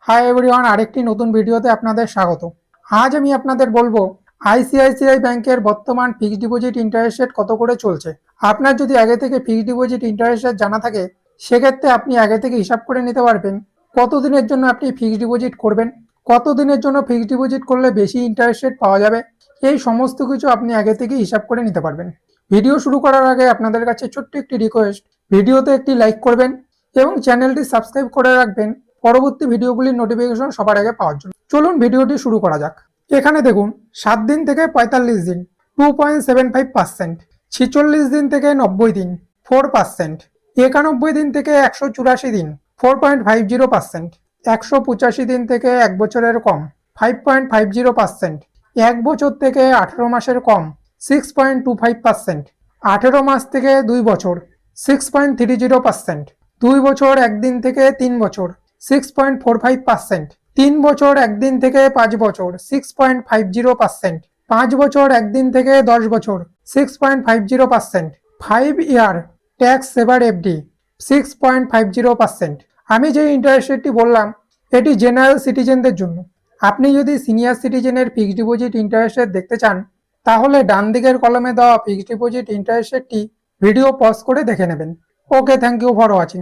Hi everyone, আরেকটি নতুন ভিডিওতে আপনাদের স্বাগত। আজ আমি আপনাদের বলবো আইসিআইসিআই ব্যাংকের বর্তমান ফিক্সড ডিপোজিট ইন্টারেস্ট রেট কত করে চলছে। আপনার যদি আগে থেকে ফিক্সড ডিপোজিট ইন্টারেস্ট রেট জানা থাকে, সেক্ষেত্রে আপনি আগে থেকে হিসাব করে নিতে পারবেন কতদিনের জন্য আপনি ফিক্সড ডিপোজিট করবেন, কতদিনের জন্য ফিক্সড ডিপোজিট করলে বেশি ইন্টারেস্ট রেট পাওয়া যাবে। এই সমস্ত কিছু আপনি আগে থেকে হিসাব করে নিতে পারবেন। ভিডিও শুরু করার আগে আপনাদের কাছে ছোট্ট একটি রিকোয়েস্ট, ভিডিওতে একটি লাইক করবেন এবং চ্যানেলটি সাবস্ক্রাইব করে রাখবেন পরবর্তী ভিডিওগুলির নোটিফিকেশন সবার আগে পাওয়ার জন্য। চলুন ভিডিওটি শুরু করা যাক। এখানে দেখুন 7 দিন থেকে 45 দিন 2.75%, 46 দিন থেকে 90 দিন 4%, 91 দিন থেকে 184 দিন 4.50%, 185 দিন থেকে 1 বছরের কম 5.50%, 1 বছর থেকে 18 মাসের কম 6.25%, 18 মাস থেকে 2 বছর 6.30%, 2 বছর 1 দিন থেকে 3 বছর 6.45%, 3 বছর 1 দিন থেকে 5 বছর 6.50%, 5 বছর 1 দিন থেকে 10 বছর 6.50%, 5 ইয়ার ট্যাক্স সেভার এফডি 6.50%। আমি যে ইন্টারেস্ট রেটটি বললাম এটি জেনারেল সিটিজেনদের জন্য। আপনি যদি সিনিয়র সিটিজেনের ফিক্সড ডিপোজিট ইন্টারেস্ট রেট দেখতে চান, তাহলে ডান দিকের কলমে দেওয়া ফিক্সড ডিপোজিট ইন্টারেস্ট রেটটি ভিডিও পজ করে দেখে নেবেন। Okay, thank you for watching.